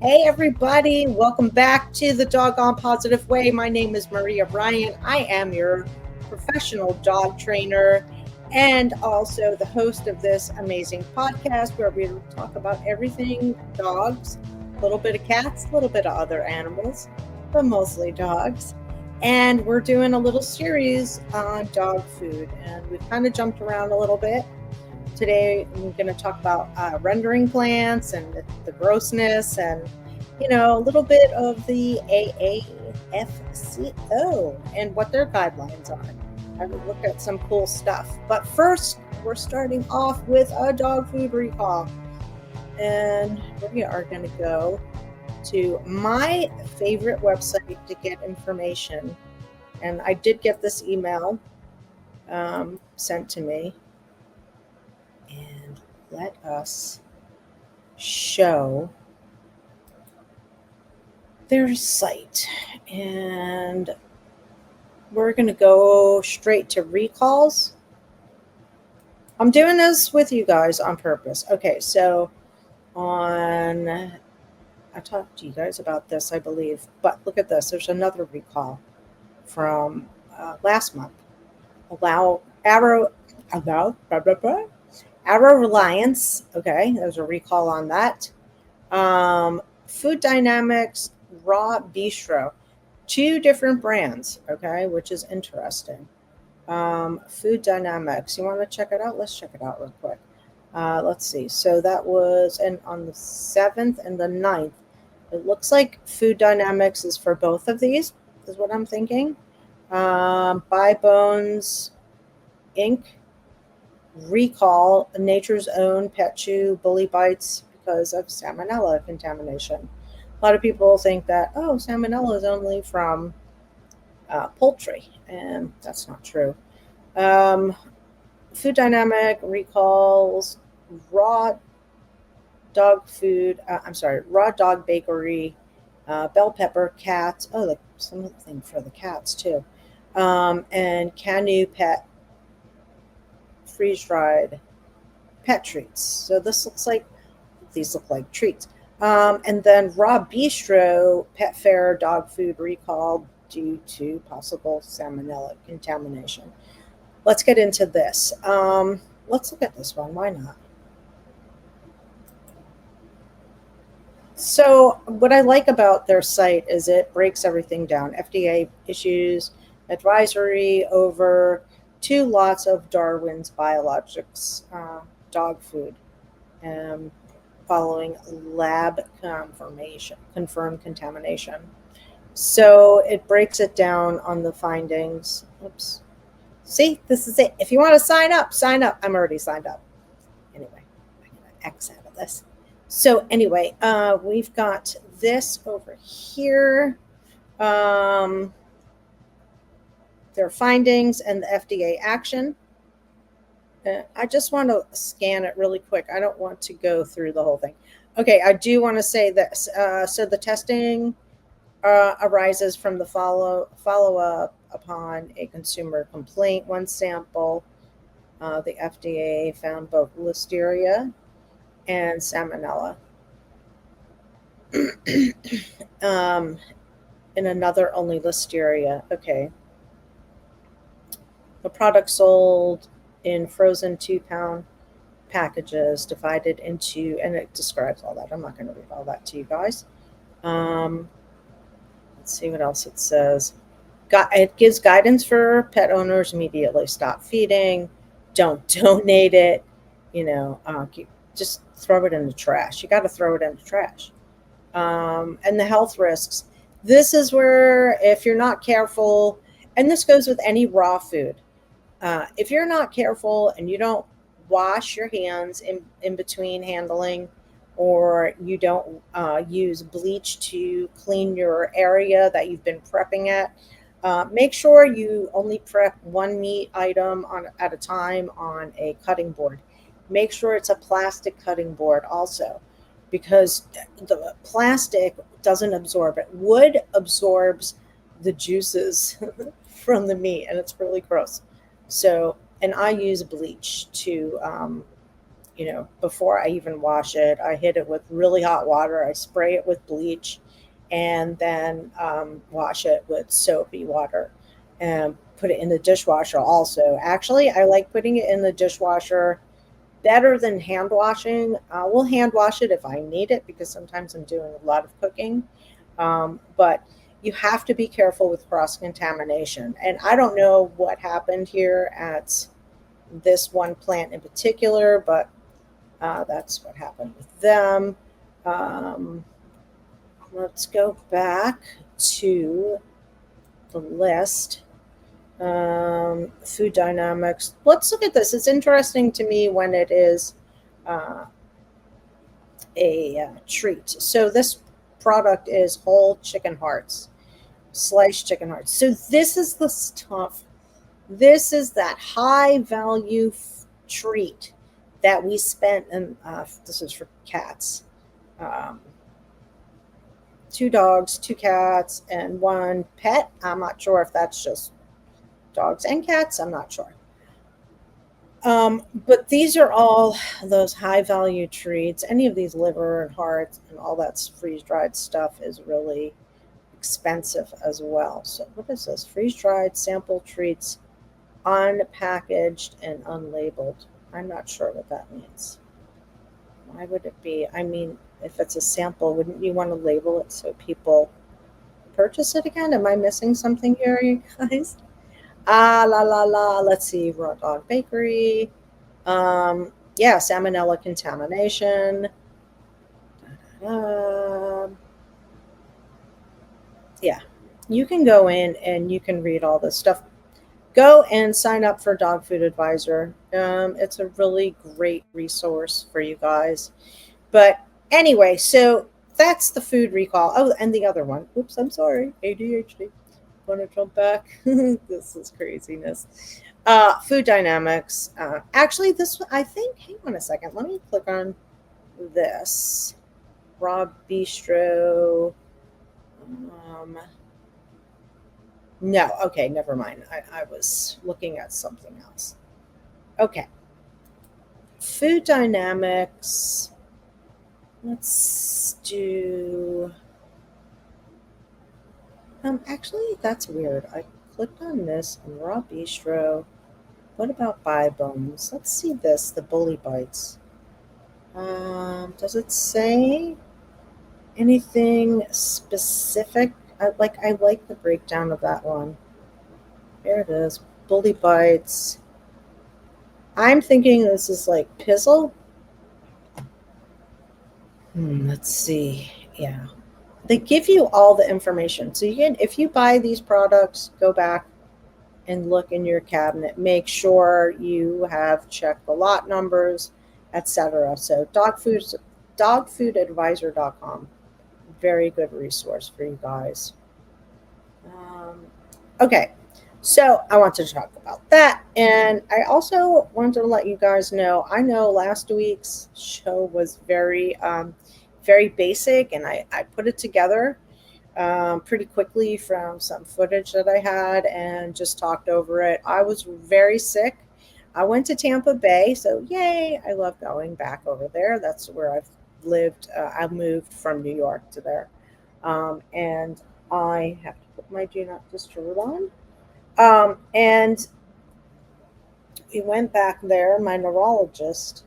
Hey, everybody, welcome back to the Doggone Positive Way. My name is Maria Ryan. I am your professional dog trainer and also the host of this amazing podcast where we talk about everything dogs, a little bit of cats, a little bit of other animals, but mostly dogs. And we're doing a little series on dog food, and we've kind of jumped around a little bit. Today, I'm going to talk about rendering plants and the grossness and, a little bit of the AAFCO and what their guidelines are. I will look at some cool stuff. But first, we're starting off with a dog food recall. And we are going to go to my favorite website to get information. And I did get this email sent to me. And let us show their site. And we're going to go straight to recalls. I'm doing this with you guys on purpose. Okay, so I talked to you guys about this, I believe. But look at this. There's another recall from last month. Arrow Reliance. Okay, there's a recall on that. Food Dynamics Raw Bistro, 2 different brands. Okay, which is interesting. Food Dynamics. You want to check it out? Let's check it out real quick. Let's see. So that was on the 7th and the 9th. It looks like Food Dynamics is for both of these, is what I'm thinking. Buy Bones Inc. Recall Nature's Own Pet Chew Bully Bites because of salmonella contamination. A lot of people think that, salmonella is only from poultry, and that's not true. Food Dynamic recalls raw raw dog bakery, bell pepper, cats. Oh, like something for the cats too. And Canu Pet freeze dried pet treats. So these look like treats. And then Raw Bistro Pet Fair dog food recall due to possible salmonella contamination. Let's get into this. Let's look at this one. Why not? So, what I like about their site is it breaks everything down. FDA issues advisory over 2 lots of Darwin's biologics dog food. Following lab confirmed contamination. So it breaks it down on the findings. Oops. See, this is it. If you want to sign up, sign up. I'm already signed up. Anyway, I'm going to X out of this. So anyway, we've got this over here. Their findings and the FDA action. I just want to scan it really quick. I don't want to go through the whole thing. Okay, I do want to say this. So the testing arises from the follow-up upon a consumer complaint. One sample, the FDA found both listeria and salmonella. In another, only listeria. Okay. The product sold in frozen 2-pound packages divided into, and it describes all that. I'm not going to read all that to you guys. Let's see what else it says. It gives guidance for pet owners. Immediately stop feeding. Don't donate it. Just throw it in the trash. You got to throw it in the trash. And the health risks. This is where, if you're not careful, and this goes with any raw food, if you're not careful and you don't wash your hands in between handling, or you don't use bleach to clean your area that you've been prepping at, make sure you only prep one meat item at a time on a cutting board. Make sure it's a plastic cutting board also, because the plastic doesn't absorb it. Wood absorbs the juices from the meat, and it's really gross. So, and I use bleach to before I even wash it, I hit it with really hot water. I spray it with bleach, and then wash it with soapy water and put it in the dishwasher also. Actually, I like putting it in the dishwasher better than hand washing. We'll hand wash it if I need it because sometimes I'm doing a lot of cooking. But you have to be careful with cross contamination. And I don't know what happened here at this one plant in particular, but that's what happened with them. Um, let's go back to the list. Food dynamics. Let's look at this. It's interesting to me when it is uh, a treat. So this product is whole chicken hearts, sliced chicken hearts. So this is the stuff. This is that high value treat that we spent. And this is for cats. Um, two dogs, two cats, and one pet. I'm not sure if that's just dogs and cats. I'm not sure. But these are all those high value treats. Any of these liver and hearts and all that freeze dried stuff is really expensive as well. So, what is this? Freeze dried sample treats, unpackaged and unlabeled. I'm not sure what that means. Why would it be? I mean, if it's a sample, wouldn't you want to label it so people purchase it again? Am I missing something here, you guys? Ah, la la la. Let's see. Raw Dog Bakery. Yeah, salmonella contamination. Um, yeah, you can go in and you can read all this stuff. Go and sign up for Dog Food Advisor. It's a really great resource for you guys. But anyway, so that's the food recall. Oh, and the other one. Oops, I'm sorry. ADHD. Want to jump back? This is craziness. Food dynamics. Actually, this, I think, hang on a second. Let me click on this. Raw Bistro. Um, no, okay, never mind. I was looking at something else. Okay. Food dynamics. Let's do. Actually, that's weird. I clicked on this on Raw Bistro. What about buy bones? Let's see this, the bully bites. Does it say anything specific? I like the breakdown of that one. There it is. Bully bites. I'm thinking this is like pizzle. Let's see. Yeah. They give you all the information. So you can, if you buy these products, go back and look in your cabinet. Make sure you have checked the lot numbers, etc. So dogfoodadvisor.com. Very good resource for you guys. Okay, so I wanted to talk about that. And I also wanted to let you guys know, I know last week's show was very basic, and I put it together pretty quickly from some footage that I had and just talked over it. I was very sick. I went to Tampa Bay, so yay, I love going back over there. That's where I've lived. I moved from New York to there. And I have to put my do not disturb on. And we went back there. My neurologist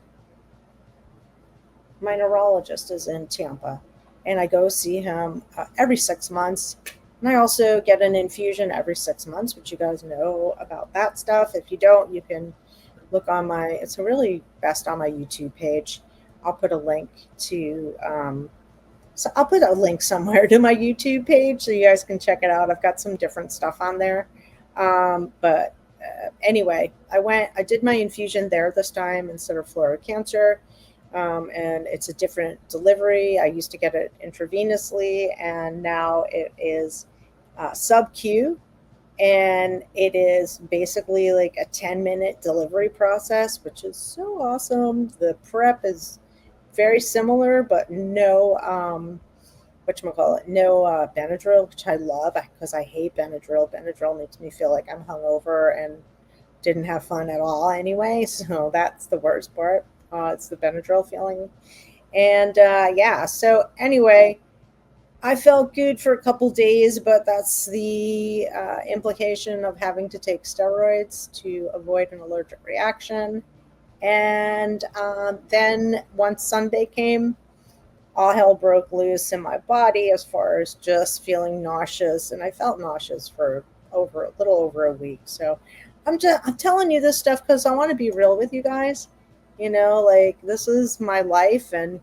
is in Tampa, and I go see him every 6 months. And I also get an infusion every 6 months, which you guys know about that stuff. If you don't, you can look on it's really best on my YouTube page. I'll put a link to, so I'll put a link somewhere to my YouTube page so you guys can check it out. I've got some different stuff on there. But anyway, I did my infusion there this time instead of Florida Cancer. And it's a different delivery. I used to get it intravenously, and now it is sub-Q, and it is basically like a 10-minute delivery process, which is so awesome. The prep is very similar, but no, no Benadryl, which I love because I hate Benadryl. Benadryl makes me feel like I'm hungover and didn't have fun at all anyway, so that's the worst part. It's the Benadryl feeling. And yeah, so anyway, I felt good for a couple days, but that's the implication of having to take steroids to avoid an allergic reaction. And then once Sunday came, all hell broke loose in my body as far as just feeling nauseous, and I felt nauseous for over a little over a week. So I'm telling you this stuff because I want to be real with you guys. Like this is my life, and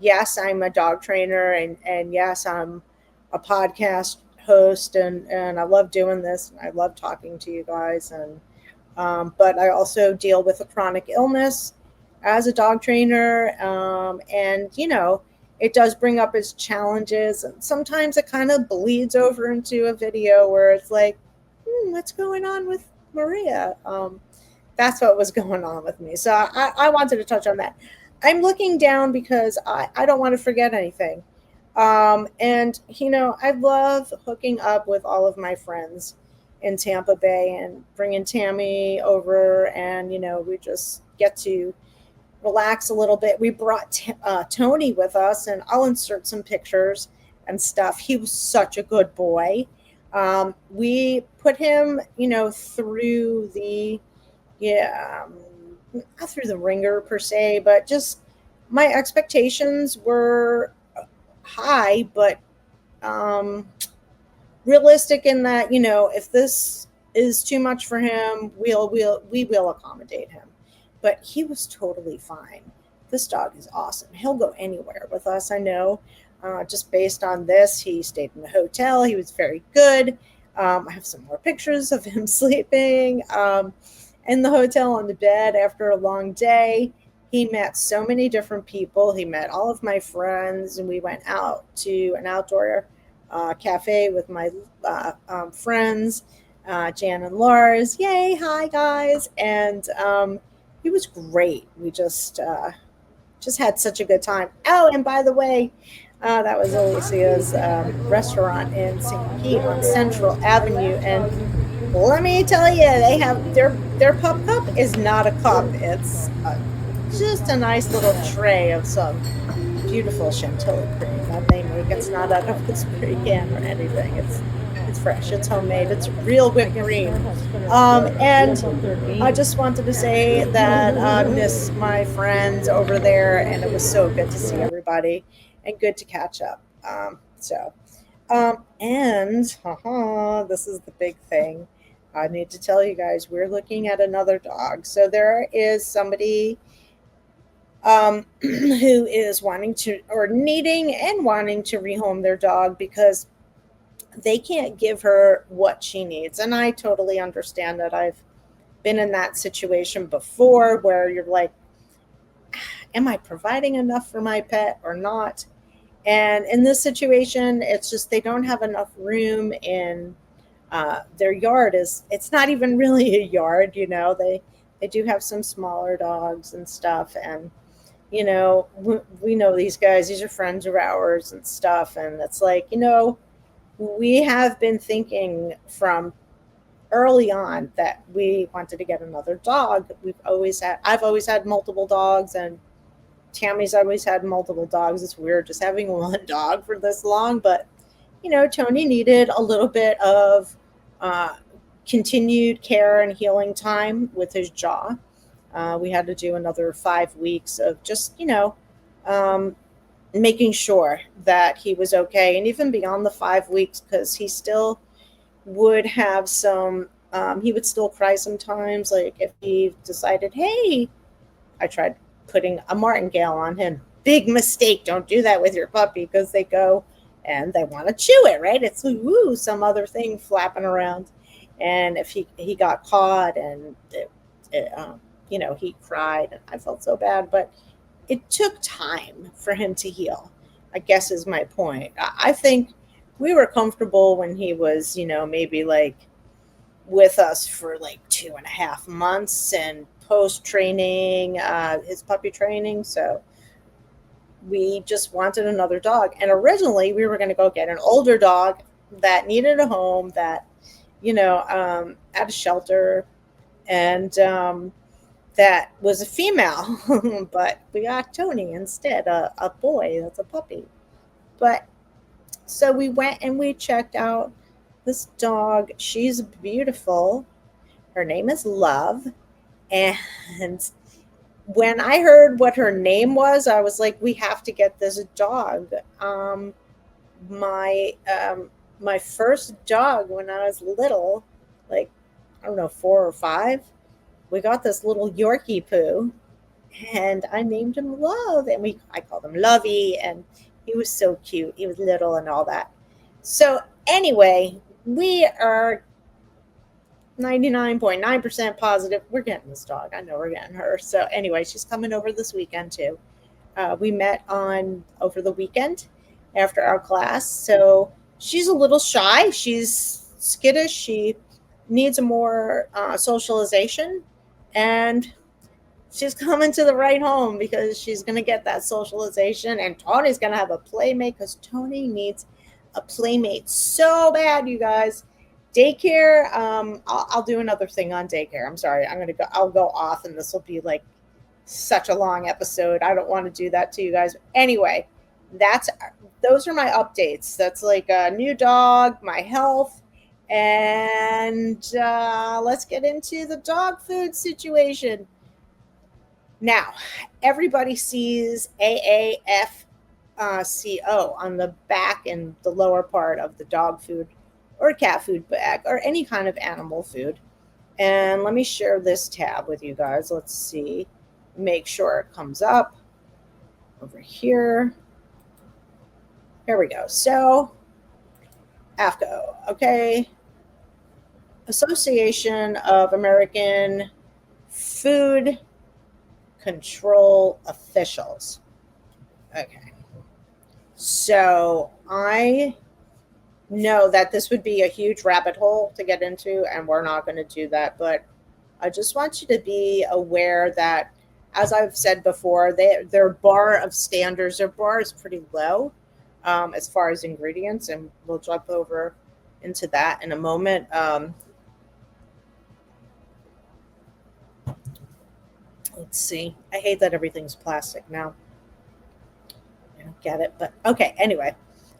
yes, I'm a dog trainer, and yes, I'm a podcast host, and I love doing this, and I love talking to you guys, and but I also deal with a chronic illness as a dog trainer. And, it does bring up its challenges. And sometimes it kind of bleeds over into a video where it's like, what's going on with Maria? That's what was going on with me. So I wanted to touch on that. I'm looking down because I don't want to forget anything. And, I love hooking up with all of my friends in Tampa Bay and bringing Tammy over, and, we just get to relax a little bit. We brought Tony with us, and I'll insert some pictures and stuff. He was such a good boy. We put him, through the, yeah, not through the ringer per se, but just my expectations were high, but um, realistic in that, if this is too much for him, we will accommodate him. But he was totally fine. This dog is awesome. He'll go anywhere with us. I know. Just based on this, he stayed in the hotel. He was very good. I have some more pictures of him sleeping in the hotel on the bed after a long day. He met so many different people. He met all of my friends, and we went out to an outdoor cafe with my friends, Jan and Lars. Yay, hi guys! And he was great. We just had such a good time. Oh, and by the way, that was Alicia's restaurant in St. Pete on Central Avenue, and let me tell you, they have their pup cup is not a cup. It's just a nice little tray of some beautiful Chantilly cream that they make. It's not out of a spray can or anything. It's fresh. It's homemade. It's real whipped cream. And I just wanted to say that I miss my friends over there, and it was so good to see everybody and good to catch up. And this is the big thing. I need to tell you guys, we're looking at another dog. So there is somebody who is wanting to, or needing and wanting to rehome their dog because they can't give her what she needs. And I totally understand that. I've been in that situation before where you're like, am I providing enough for my pet or not? And in this situation, it's just they don't have enough room in their yard. It's not even really a yard, they do have some smaller dogs and stuff, and we know these guys, these are friends of ours and stuff, and it's like, we have been thinking from early on that we wanted to get another dog. I've always had multiple dogs, and Tammy's always had multiple dogs. It's weird just having one dog for this long, but Tony needed a little bit of continued care and healing time with his jaw. We had to do another 5 weeks of just, making sure that he was okay. And even beyond the 5 weeks, because he still would have he would still cry sometimes. Like if he decided, hey, I tried putting a martingale on him. Big mistake. Don't do that with your puppy, because they go and they want to chew it, right? It's some other thing flapping around. And if he got caught and he cried, and I felt so bad, but it took time for him to heal, I guess is my point. I think we were comfortable when he was, maybe like with us for like 2.5 months and post training, his puppy training. So we just wanted another dog. And originally we were going to go get an older dog that needed a home, that, at a shelter. And that was a female, but we got Tony instead, a boy. That's a puppy. But so we went and we checked out this dog. She's beautiful. Her name is Love. And when I heard what her name was, I was like, we have to get this dog. My my first dog when I was little, like I don't know, 4 or 5, we got this little Yorkie poo, and I named him Love, and I called him Lovey, and he was so cute. He was little and all that. So anyway, we are 99.9% positive we're getting this dog. I know we're getting her. So anyway, she's coming over this weekend too. We met on over the weekend after our class. So she's a little shy. She's skittish. She needs more socialization, and she's coming to the right home because she's going to get that socialization. And Tony's going to have a playmate because Tony needs a playmate so bad, you guys. Daycare. I'll do another thing on daycare. I'm sorry. I'll go off, and this will be like such a long episode. I don't want to do that to you guys. Anyway, that's those are my updates. That's like a new dog, my health, and let's get into the dog food situation. Now, everybody sees AAFCO on the back and the lower part of the dog food or cat food bag or any kind of animal food. And let me share this tab with you guys. Let's see. Make sure it comes up over here. Here we go. So, AFCO, okay. Association of American Food Control Officials. Okay. So, I know that this would be a huge rabbit hole to get into, and we're not going to do that. But I just want you to be aware that, as I've said before, their bar of standards, their bar is pretty low as far as ingredients, and we'll jump over into that in a moment. Let's see. I hate that everything's plastic now. I don't get it, but okay. Anyway,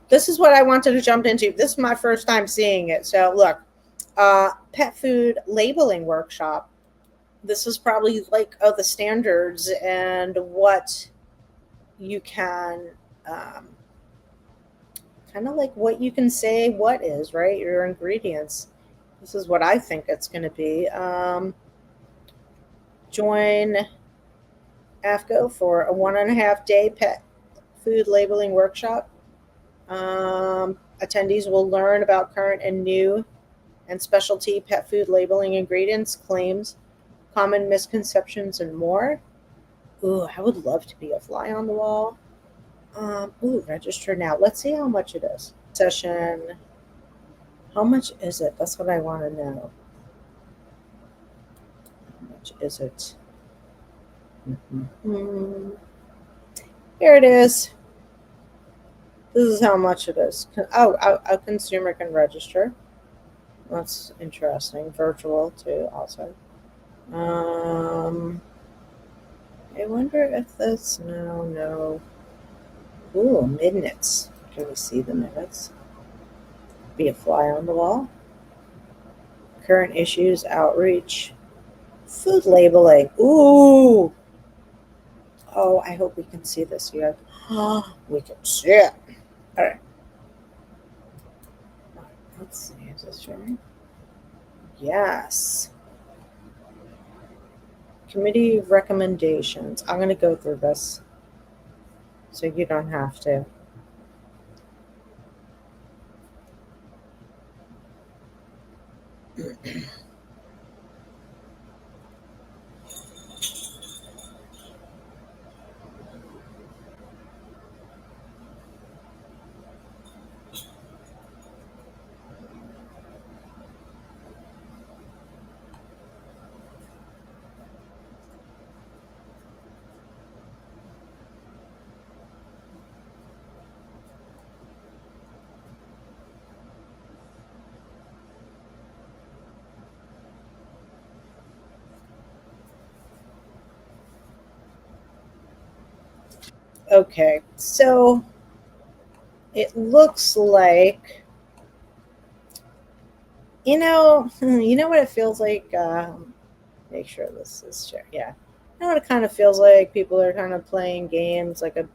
this is what I wanted to jump into. This is my first time seeing it. So look, pet food labeling workshop. This is probably like the standards and what you can kind of like what you can say what is, right? Your ingredients. This is what I think it's going to be. Join AFCO for a 1.5-day pet food labeling workshop. Attendees will learn about current and new and specialty pet food labeling ingredients, claims, common misconceptions, and more. Ooh, I would love to be a fly on the wall. Register now. Let's see how much it is. Session. How much is it? That's what I want to know. How much is it? Mm-hmm. Here it is. This is how much it is. Oh, a consumer can register. That's interesting. Virtual too, also. I wonder if this. No. Ooh, minutes. Can we see the minutes? Be a fly on the wall. Current issues, outreach, food labeling. Ooh. Oh, I hope we can see this here. We can see it. All right. Let's see. Is this right? Yes. Committee recommendations. I'm going to go through this so you don't have to. Okay, so it looks like, you know what it feels like. Make sure this is shared. Yeah, you know what it kind of feels like. People are kind of playing games like a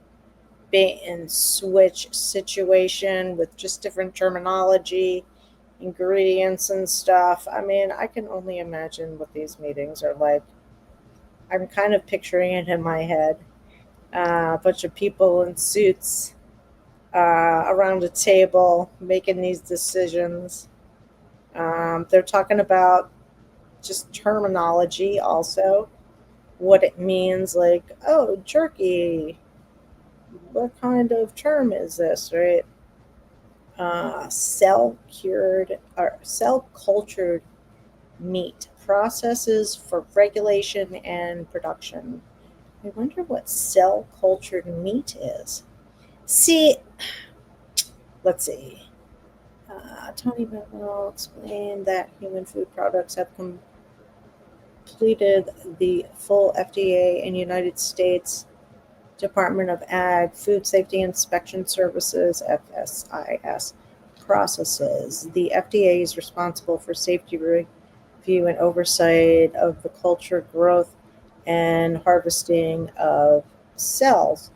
bait and switch situation with just different terminology, ingredients, and stuff. I mean, I can only imagine what these meetings are like. I'm kind of picturing it in my head. A bunch of people in suits around a table making these decisions. They're talking about just terminology also, what it means, like, oh, jerky, what kind of term is this, right? Cell cured or cell cultured meat processes for regulation and production. I wonder what cell cultured meat is. See, let's see. Tony Bevell explained that human food products have completed the full FDA in United States Department of Ag Food Safety Inspection Services (FSIS) processes. The FDA is responsible for safety review and oversight of the culture, growth, and harvesting of cells,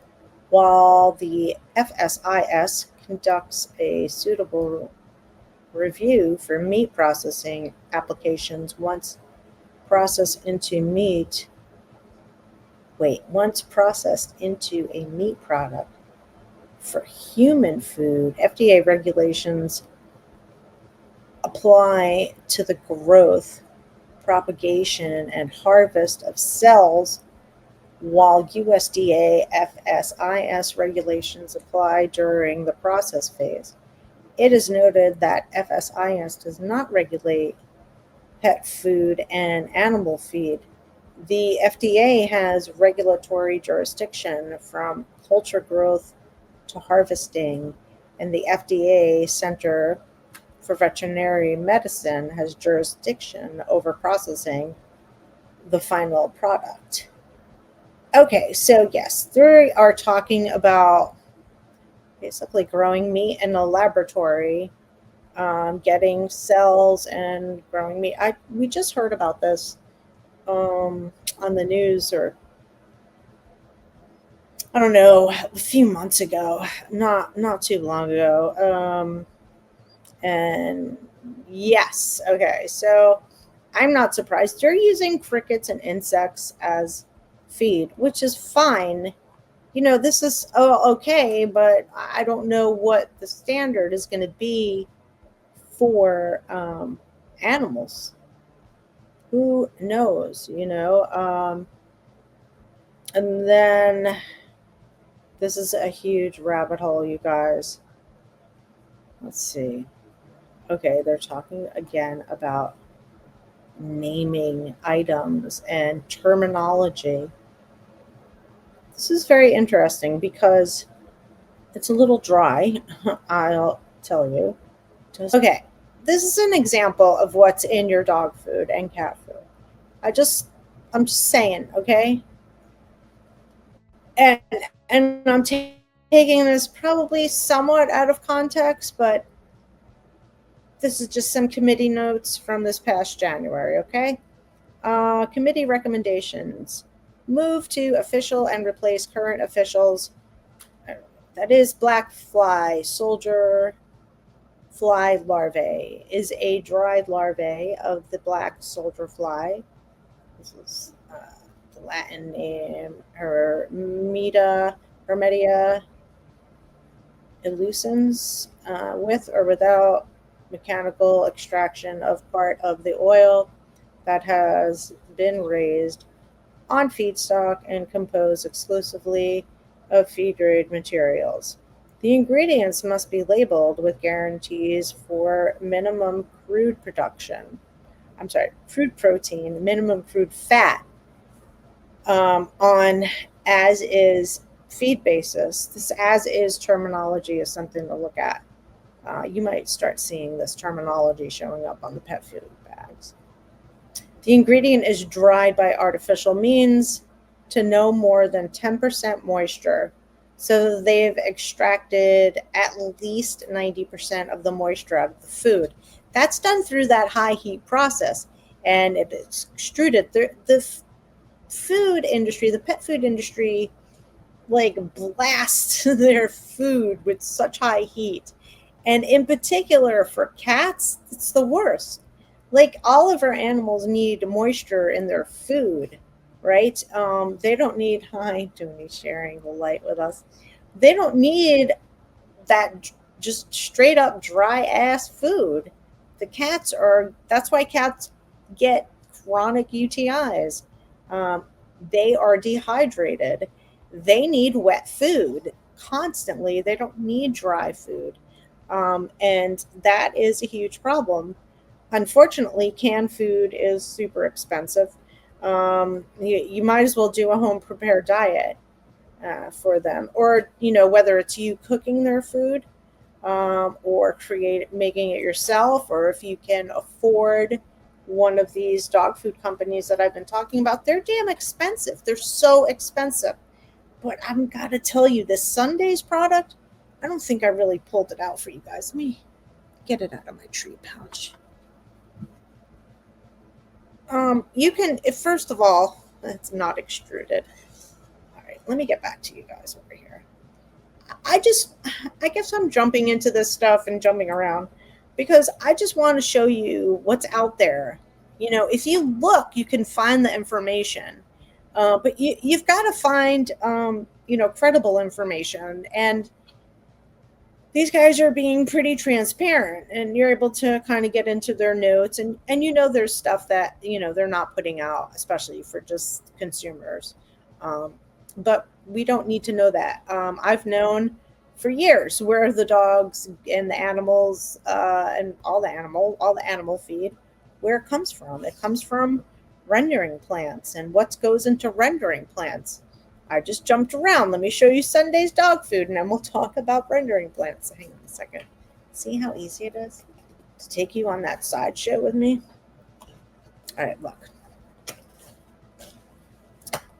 while the FSIS conducts a suitable review for meat processing applications processed into meat once processed into a meat product. For human food, FDA regulations apply to the growth, propagation, and harvest of cells, while USDA FSIS regulations apply during the process phase. It is noted that FSIS does not regulate pet food and animal feed. The FDA has regulatory jurisdiction from culture growth to harvesting, and the FDA Center for Veterinary Medicine has jurisdiction over processing the final product. Okay, so yes, they are talking about basically growing meat in a laboratory, getting cells and growing meat. We just heard about this on the news, or I don't know, a few months ago, not too long ago. And yes, okay, so I'm not surprised. They're using crickets and insects as feed, which is fine. This is okay, but I don't know what the standard is going to be for animals. Who knows? And then this is a huge rabbit hole, you guys. Let's see. Okay, they're talking again about naming items and terminology. This is very interesting because it's a little dry, I'll tell you. Okay, this is an example of what's in your dog food and cat food. I just, I'm just saying, okay? And and I'm taking this probably somewhat out of context, but this is just some committee notes from this past January, okay? Committee recommendations. Move to official and replace current officials. That is black fly, soldier fly larvae, is a dried larvae of the black soldier fly. This is the Latin name, Hermetia illucens, with or without mechanical extraction of part of the oil that has been raised on feedstock and composed exclusively of feed grade materials. The ingredients must be labeled with guarantees for minimum crude production. I'm sorry, crude protein, minimum crude fat, on as is feed basis. This as is terminology is something to look at. You might start seeing this terminology showing up on the pet food bags. The ingredient is dried by artificial means to no more than 10% moisture So they've extracted at least 90% of the moisture out of the food. That's done through that high heat process, and it's extruded. The food industry, the pet food industry, like blast their food with such high heat. And in particular for cats, it's the worst. Like all of our animals need moisture in their food, right? They don't need, hi, Tony, sharing the light with us. They don't need that just straight up dry ass food. The cats are, that's why cats get chronic UTIs. Um, they are dehydrated. They need wet food constantly. They don't need dry food. And that is a huge problem. Unfortunately, canned food is super expensive. You might as well do a home prepared diet for them, or whether it's you cooking their food, or making it yourself, or if you can afford one of these dog food companies that I've been talking about. They're damn expensive. They're so expensive. But I'm gotta tell you, this Sunday's product, I don't think I really pulled it out for you guys. Let me get it out of my tree pouch. You can, if first of all, it's not extruded. All right, let me get back to you guys over here. I just, I guess I'm jumping into this stuff and jumping around because I just want to show you what's out there. If you look, you can find the information, but you've got to find, credible information. And these guys are being pretty transparent, and you're able to kind of get into their notes, and there's stuff that they're not putting out, especially for just consumers. But we don't need to know that. I've known for years where the dogs and the animals, and all the animal feed, where it comes from. It comes from rendering plants, and what goes into rendering plants. I just jumped around. Let me show you Sunday's dog food, and then we'll talk about rendering plants. Hang on a second. See how easy it is to take you on that sideshow with me? All right, look.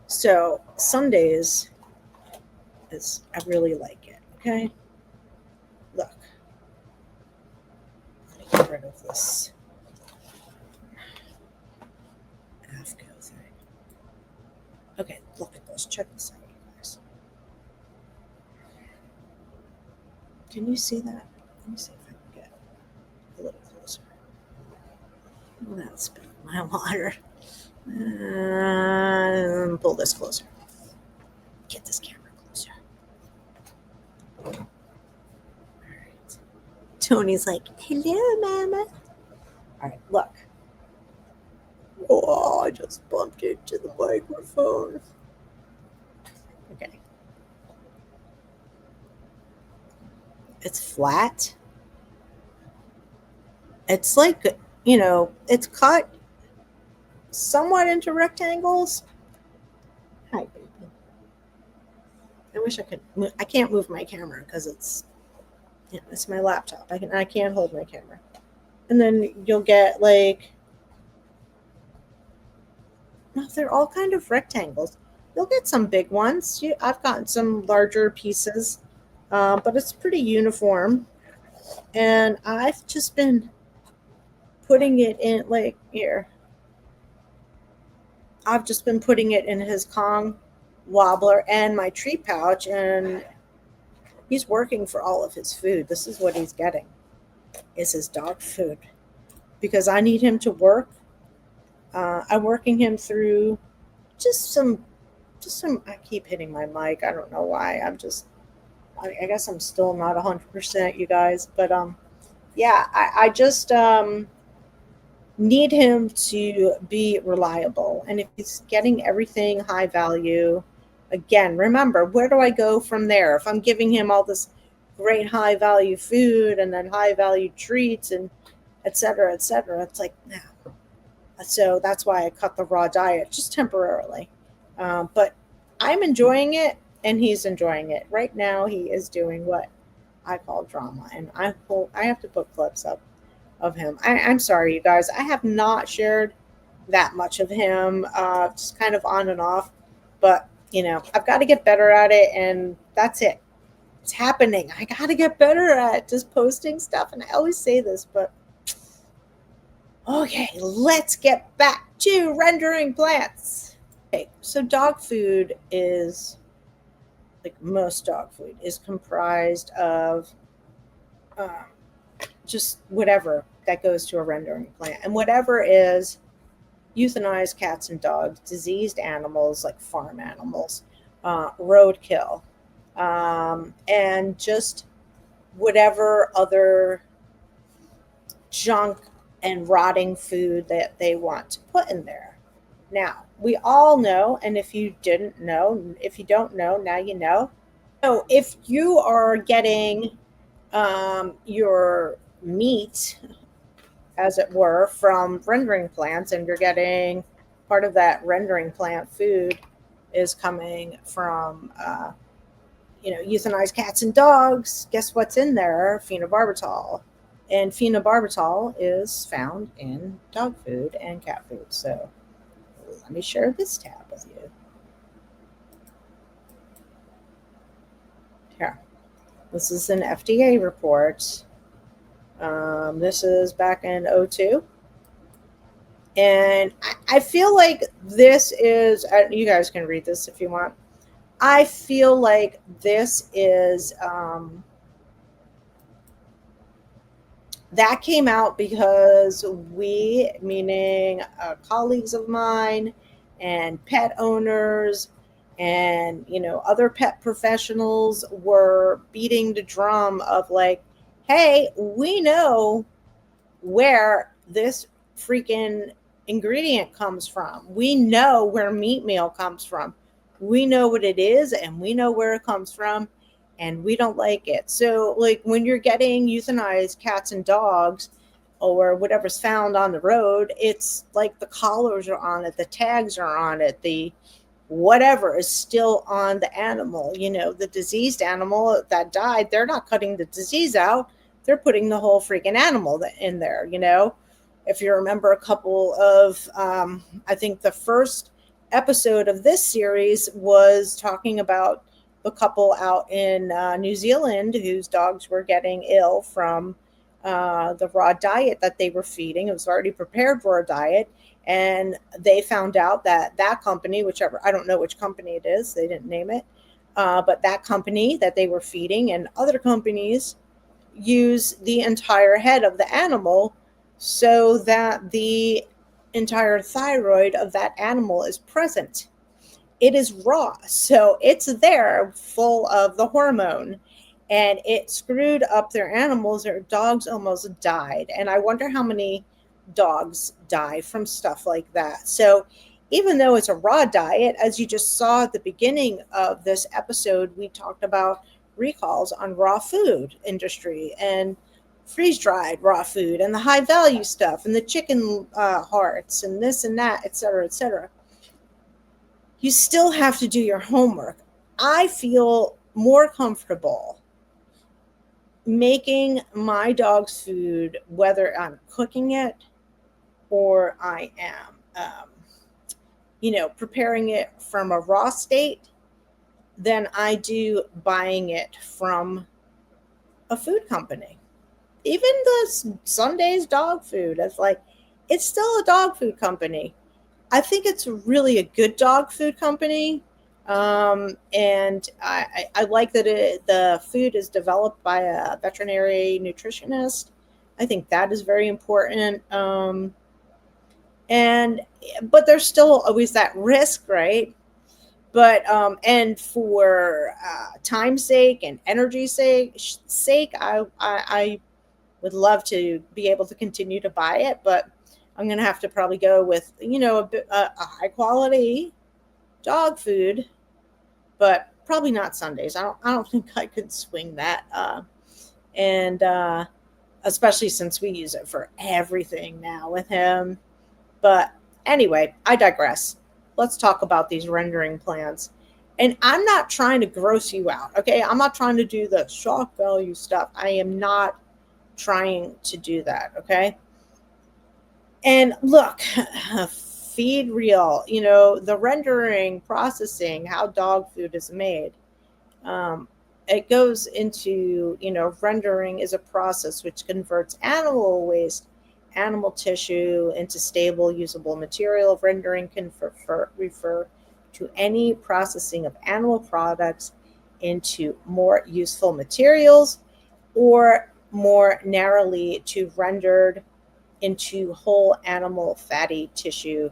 So Sundays I really like it. Okay, look. Let me get rid of this AFCO thing. Okay, look at this. Check this out, you guys. Can you see that? Let me see if I can get a little closer. Oh, that's spilling my water. Pull this closer. Get this camera closer. All right. Tony's like, hello, Mama. All right, look. Oh, I just bumped into the microphone. Okay. It's flat. It's like, it's cut somewhat into rectangles. Hi, baby. I wish I could. I can't move my camera because it's my laptop. I can't hold my camera. And then you'll get like, no, they're all kind of rectangles. You'll get some big ones. I've gotten some larger pieces, but it's pretty uniform. And I've just been putting it in, like, here. I've just been putting it in his Kong wobbler and my tree pouch, and he's working for all of his food. This is what he's getting, is his dog food, because I need him to work. I'm working him through just some. I keep hitting my mic. I don't know why. I guess I'm still not 100%, you guys. But yeah, I just need him to be reliable. And if he's getting everything high value, again, remember, where do I go from there? If I'm giving him all this great high value food and then high value treats and et cetera, it's like, no. So that's why I cut the raw diet just temporarily. But I'm enjoying it, and he's enjoying it. Right now, he is doing what I call drama, and I have to put clips up of him. I'm sorry, you guys. I have not shared that much of him, just kind of on and off. But I've got to get better at it, and That's it. It's happening. I got to get better at just posting stuff. And I always say this, but okay, let's get back to rendering plants. Okay, so dog food is, like most dog food, is comprised of um, just whatever that goes to a rendering plant. And whatever is euthanized cats and dogs, diseased animals like farm animals, roadkill, and just whatever other junk and rotting food that they want to put in there. Now, we all know, and if you didn't know, if you don't know, now you know. So, if you are getting your meat, as it were, from rendering plants, and you're getting part of that rendering plant food is coming from, euthanized cats and dogs. Guess what's in there? Phenobarbital. And phenobarbital is found in dog food and cat food. So let me share this tab with you. Here. This is an FDA report. This is back in '02. And I feel like this is, you guys can read this if you want. I feel like this is, that came out because we, meaning colleagues of mine and pet owners and, other pet professionals were beating the drum of like, hey, we know where this freaking ingredient comes from. We know where meat meal comes from. We know what it is and we know where it comes from, and we don't like it. So, like, when you're getting euthanized cats and dogs or whatever's found on the road, it's like the collars are on it, the tags are on it, the whatever is still on the animal. The diseased animal that died, they're not cutting the disease out, they're putting the whole freaking animal in there. If you remember a couple of, I think the first episode of this series was talking about the couple out in New Zealand whose dogs were getting ill from the raw diet that they were feeding. It was already prepared for a diet. And they found out that company, whichever, I don't know which company it is, they didn't name it, but that company that they were feeding and other companies use the entire head of the animal so that the entire thyroid of that animal is present. It is raw, so it's there full of the hormone, and it screwed up their animals. Their dogs almost died, and I wonder how many dogs die from stuff like that. So even though it's a raw diet, as you just saw at the beginning of this episode, we talked about recalls on raw food industry and freeze dried raw food and the high value stuff and the chicken hearts and this and that, et cetera, et cetera. You still have to do your homework. I feel more comfortable making my dog's food, whether I'm cooking it or I am, preparing it from a raw state, than I do buying it from a food company. Even the Sunday's dog food, it's still a dog food company. I think it's really a good dog food company. And I like that the food is developed by a veterinary nutritionist. I think that is very important. But there's still always that risk, right? But and for time's sake and energy sake, I would love to be able to continue to buy it, but I'm gonna have to probably go with a high quality dog food, but probably not Sundays. I don't think I could swing that, and especially since we use it for everything now with him. But anyway, I digress. Let's talk about these rendering plans. And I'm not trying to gross you out, okay? I'm not trying to do the shock value stuff. I am not trying to do that, okay? And look, feed real, the rendering, processing, how dog food is made. Um, it goes into, rendering is a process which converts animal waste, animal tissue into stable, usable material. Rendering can refer to any processing of animal products into more useful materials, or more narrowly, to rendered into whole animal fatty tissue.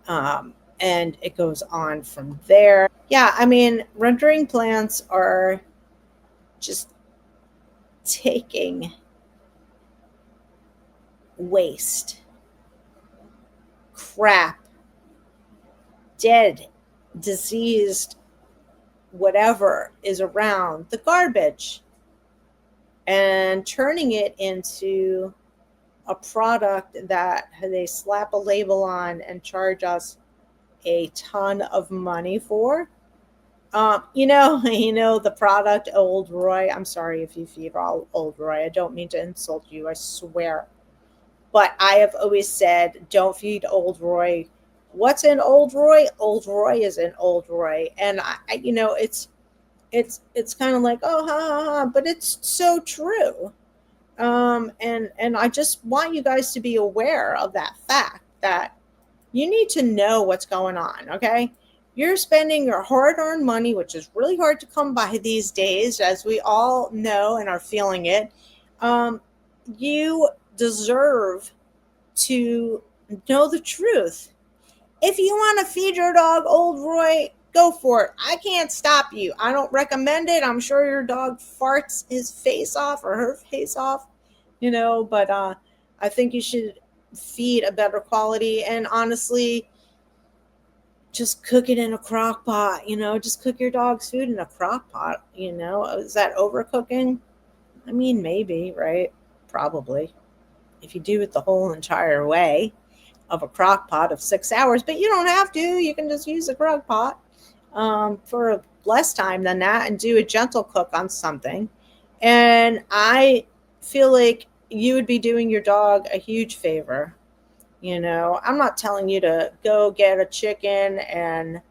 And it goes on from there. Yeah, I mean, rendering plants are just taking waste, crap, dead, diseased, whatever is around, the garbage, and turning it into a product that they slap a label on and charge us a ton of money for. The product Old Roy. I'm sorry if you feed all Old Roy. I don't mean to insult you. I swear. But I have always said, don't feed Old Roy. What's in Old Roy? Old Roy is in Old Roy, and it's kind of like, oh, ha ha ha, but it's so true. And I just want you guys to be aware of that fact that you need to know what's going on. Okay, you're spending your hard-earned money, which is really hard to come by these days, as we all know and are feeling it. You deserve to know the truth. If you want to feed your dog Old Roy, go for it. I can't stop you. I don't recommend it. I'm sure your dog farts his face off or her face off, but I think you should feed a better quality. And honestly, just cook it in a crock pot, just cook your dog's food in a crock pot. Is that overcooking? I mean, maybe, right? Probably. If you do it the whole entire way of a crock pot of 6 hours, but you don't have to. You can just use a crock pot for less time than that and do a gentle cook on something. And I feel like you would be doing your dog a huge favor. I'm not telling you to go get a chicken and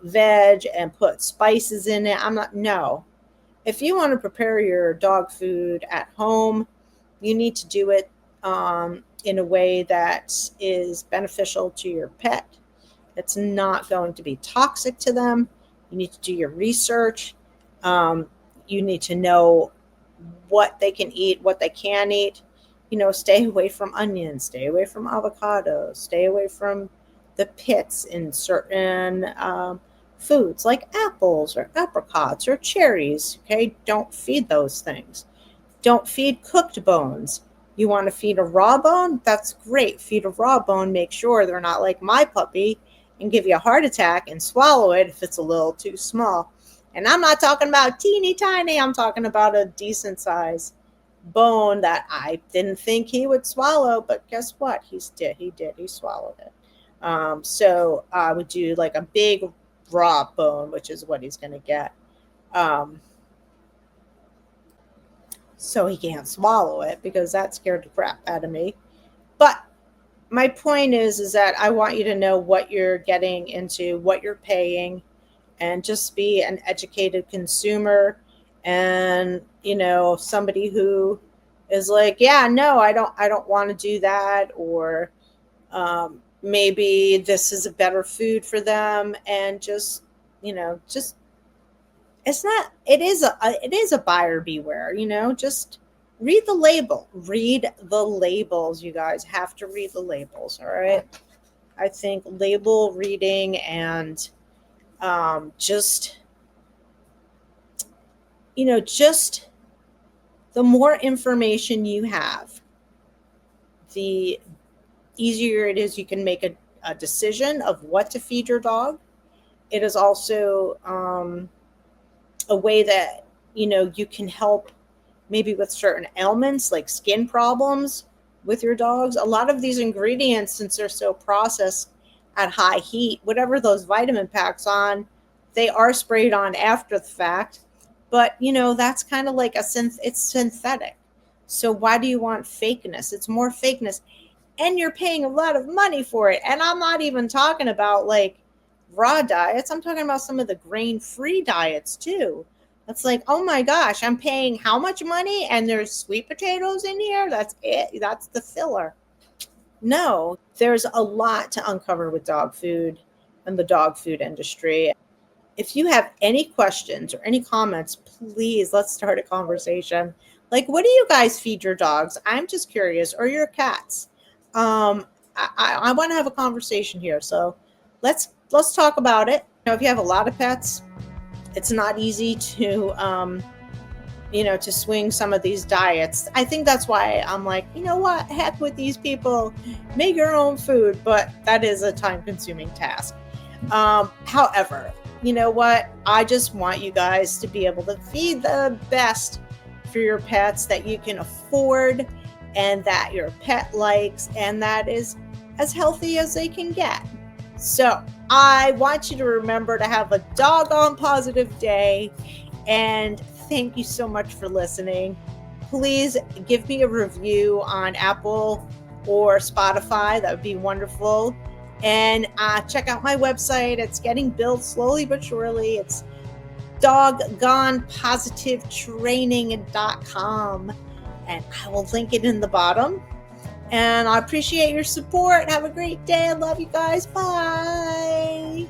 veg and put spices in it. I'm not, no. If you want to prepare your dog food at home, you need to do it in a way that is beneficial to your pet. It's not going to be toxic to them. You need to do your research. You need to know what they can eat, what they can eat. Stay away from onions, stay away from avocados, stay away from the pits in certain foods like apples or apricots or cherries. Okay, don't feed those things. Don't feed cooked bones. You want to feed a raw bone? That's great. Feed a raw bone. Make sure they're not like my puppy and give you a heart attack and swallow it if it's a little too small. And I'm not talking about teeny tiny. I'm talking about a decent size bone that I didn't think he would swallow, but guess what? He did. He did. He swallowed it. So I would do like a big raw bone, which is what he's going to get. So he can't swallow it because that scared the crap out of me. But my point is that I want you to know what you're getting into, what you're paying, and just be an educated consumer. And somebody who is like, yeah, no, I don't want to do that, or maybe this is a better food for them, and just it is a buyer beware. Just read the label. Read the labels. You guys have to read the labels. All right. I think label reading and just just the more information you have, the easier it is you can make a decision of what to feed your dog. It is also a way that you can help maybe with certain ailments like skin problems with your dogs. A lot of these ingredients, since they're so processed at high heat, whatever those vitamin packs on, they are sprayed on after the fact. But that's kind of like it's synthetic. So why do you want fakeness? It's more fakeness, and you're paying a lot of money for it. And I'm not even talking about like raw diets. I'm talking about some of the grain-free diets too. It's like, oh my gosh, I'm paying how much money and there's sweet potatoes in here? That's it. That's the filler. No, there's a lot to uncover with dog food and the dog food industry. If you have any questions or any comments, please let's start a conversation. Like, what do you guys feed your dogs? I'm just curious, or your cats. I want to have a conversation here, so let's talk about it. If you have a lot of pets, it's not easy to to swing some of these diets. I think that's why I'm like, you know what, heck with these people, make your own food, but that is a time-consuming task. However, you know what? I just want you guys to be able to feed the best for your pets that you can afford and that your pet likes and that is as healthy as they can get. So I want you to remember to have a doggone positive day, and thank you so much for listening. Please give me a review on Apple or Spotify. That would be wonderful. And check out my website. It's getting built slowly but surely. It's doggonepositivetraining.com. And I will link it in the bottom. And I appreciate your support. Have a great day. I love you guys. Bye.